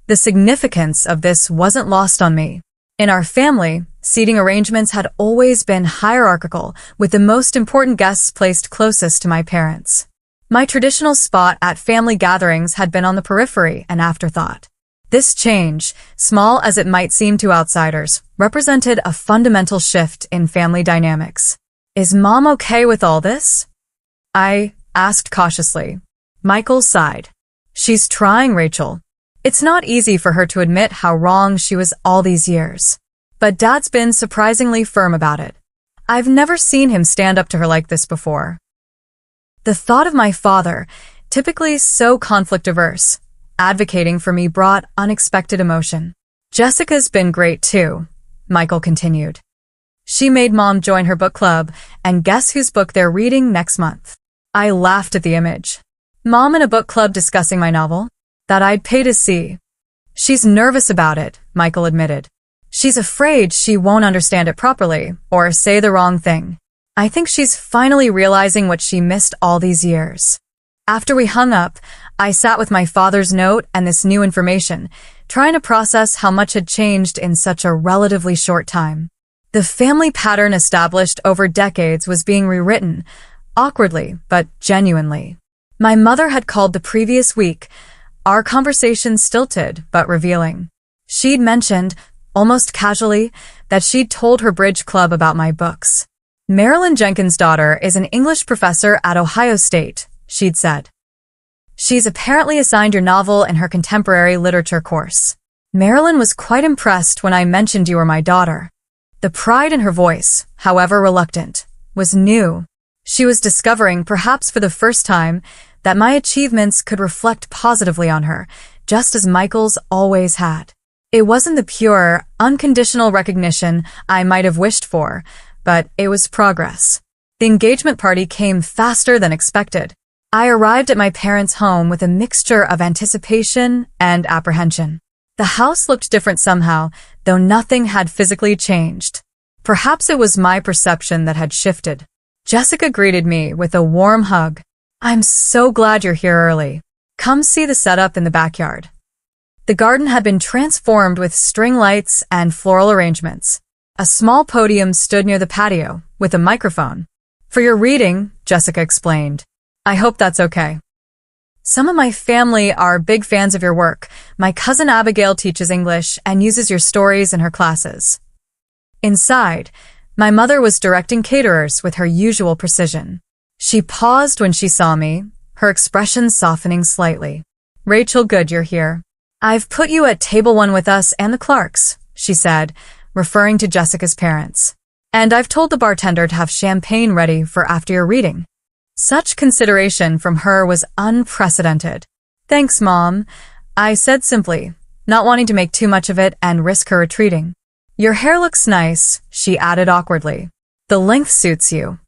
The significance of this wasn't lost on me. In our family, seating arrangements had always been hierarchical, with the most important guests placed closest to my parents. My traditional spot at family gatherings had been on the periphery, an afterthought. This change, small as it might seem to outsiders, represented a fundamental shift in family dynamics. Is Mom okay with all this? I asked cautiously. Michael sighed. She's trying, Rachel. It's not easy for her to admit how wrong she was all these years. But Dad's been surprisingly firm about it. I've never seen him stand up to her like this before. The thought of my father, typically so conflict-averse, advocating for me brought unexpected emotion. Jessica's been great too, Michael continued. She made Mom join her book club, and guess whose book they're reading next month? I laughed at the image. Mom in a book club discussing my novel? That I'd pay to see. She's nervous about it, Michael admitted. She's afraid she won't understand it properly, or say the wrong thing. I think she's finally realizing what she missed all these years. After we hung up, I sat with my father's note and this new information, trying to process how much had changed in such a relatively short time. The family pattern established over decades was being rewritten, awkwardly but genuinely. My mother had called the previous week, our conversation stilted but revealing. She'd mentioned, almost casually, that she'd told her bridge club about my books. Marilyn Jenkins' daughter is an English professor at Ohio State, she'd said. She's apparently assigned your novel in her contemporary literature course. Marilyn was quite impressed when I mentioned you were my daughter. The pride in her voice, however reluctant, was new. She was discovering, perhaps for the first time, that my achievements could reflect positively on her, just as Michael's always had. It wasn't the pure, unconditional recognition I might have wished for, but it was progress. The engagement party came faster than expected. I arrived at my parents' home with a mixture of anticipation and apprehension. The house looked different somehow, though nothing had physically changed. Perhaps it was my perception that had shifted. Jessica greeted me with a warm hug. I'm so glad you're here early. Come see the setup in the backyard. The garden had been transformed with string lights and floral arrangements. A small podium stood near the patio, with a microphone. For your reading, Jessica explained. I hope that's okay. Some of my family are big fans of your work. My cousin Abigail teaches English and uses your stories in her classes. Inside, my mother was directing caterers with her usual precision. She paused when she saw me, her expression softening slightly. Rachel, good you're here. I've put you at table 1 with us and the Clarks, she said, referring to Jessica's parents. And I've told the bartender to have champagne ready for after your reading. Such consideration from her was unprecedented. Thanks, Mom, I said simply, not wanting to make too much of it and risk her retreating. Your hair looks nice, she added awkwardly. The length suits you.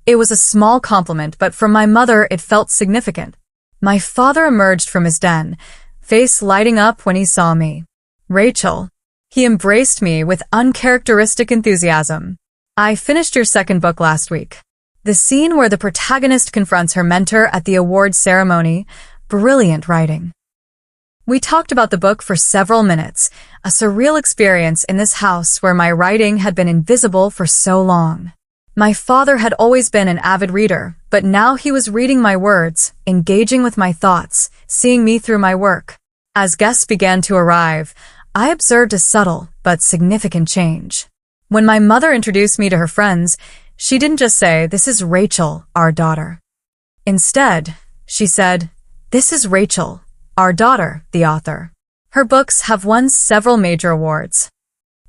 It was a small compliment, but from my mother it felt significant. My father emerged from his den, face lighting up when he saw me. Rachel. He embraced me with uncharacteristic enthusiasm. I finished your second book last week. The scene where the protagonist confronts her mentor at the awards ceremony, brilliant writing. We talked about the book for several minutes, a surreal experience in this house where my writing had been invisible for so long. My father had always been an avid reader, but now he was reading my words, engaging with my thoughts, seeing me through my work. As guests began to arrive, I observed a subtle but significant change. When my mother introduced me to her friends, she didn't just say, "This is Rachel, our daughter." Instead, she said, "This is Rachel, our daughter, the author." Her books have won several major awards.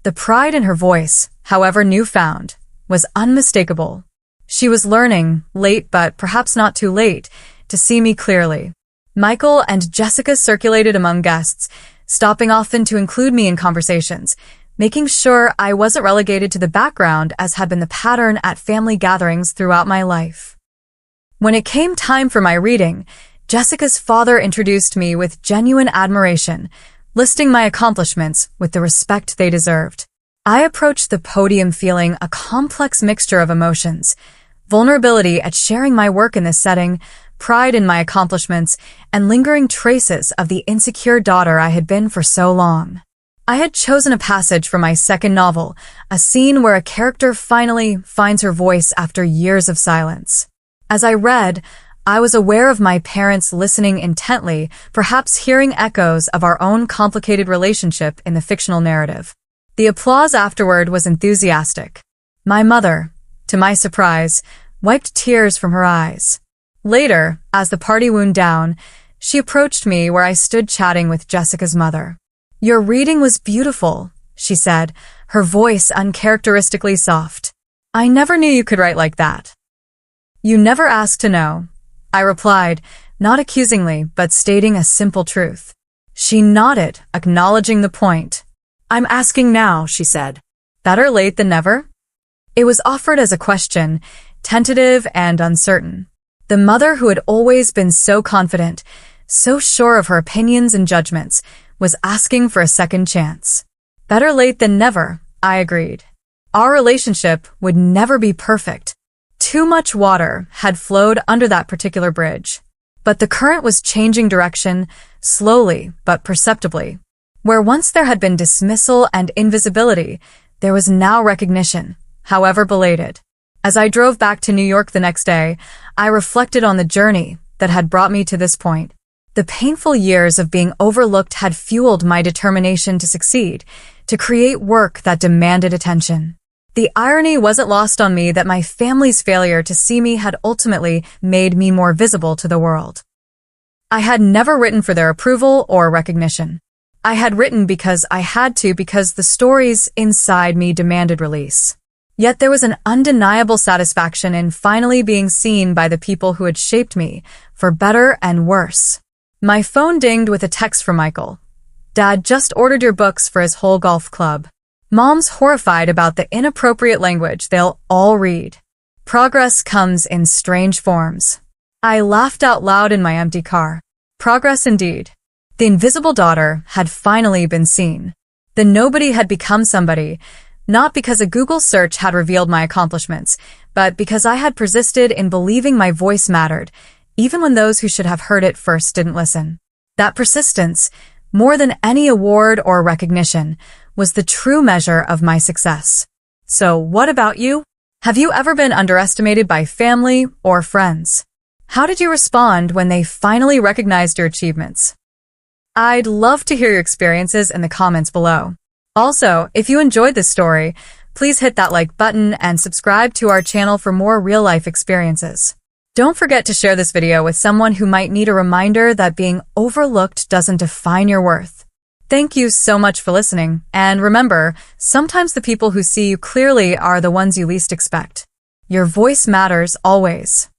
The pride in her voice, however newfound, was unmistakable. She was learning, late but perhaps not too late, to see me clearly. Michael and Jessica circulated among guests, stopping often to include me in conversations, making sure I wasn't relegated to the background as had been the pattern at family gatherings throughout my life. When it came time for my reading, Jessica's father introduced me with genuine admiration, listing my accomplishments with the respect they deserved. I approached the podium feeling a complex mixture of emotions, vulnerability at sharing my work in this setting, pride in my accomplishments, and lingering traces of the insecure daughter I had been for so long. I had chosen a passage from my second novel, a scene where a character finally finds her voice after years of silence. As I read, I was aware of my parents listening intently, perhaps hearing echoes of our own complicated relationship in the fictional narrative. The applause afterward was enthusiastic. My mother, to my surprise, wiped tears from her eyes. Later, as the party wound down, She approached me where I stood chatting with Jessica's mother. "Your reading was beautiful," she said, her voice uncharacteristically soft. "I never knew you could write like that." "You never asked to know," I replied, not accusingly, but stating a simple truth. She nodded, acknowledging the point. "I'm asking now," she said. "Better late than never?" It was offered as a question, tentative and uncertain. The mother who had always been so confident, so sure of her opinions and judgments, was asking for a second chance. Better late than never, I agreed. Our relationship would never be perfect. Too much water had flowed under that particular bridge. But the current was changing direction, slowly but perceptibly. Where once there had been dismissal and invisibility, there was now recognition, however belated. As I drove back to New York the next day, I reflected on the journey that had brought me to this point. The painful years of being overlooked had fueled my determination to succeed, to create work that demanded attention. The irony wasn't lost on me that my family's failure to see me had ultimately made me more visible to the world. I had never written for their approval or recognition. I had written because I had to, because the stories inside me demanded release. Yet there was an undeniable satisfaction in finally being seen by the people who had shaped me, for better and worse. My phone dinged with a text from Michael. "Dad just ordered your books for his whole golf club. Mom's horrified about the inappropriate language they'll all read. Progress comes in strange forms." I laughed out loud in my empty car. Progress indeed. The invisible daughter had finally been seen. The nobody had become somebody, not because a Google search had revealed my accomplishments, but because I had persisted in believing my voice mattered, even when those who should have heard it first didn't listen. That persistence, more than any award or recognition, was the true measure of my success. So what about you? Have you ever been underestimated by family or friends? How did you respond when they finally recognized your achievements? I'd love to hear your experiences in the comments below. Also, if you enjoyed this story, please hit that like button and subscribe to our channel for more real-life experiences. Don't forget to share this video with someone who might need a reminder that being overlooked doesn't define your worth. Thank you so much for listening, and remember, sometimes the people who see you clearly are the ones you least expect. Your voice matters always.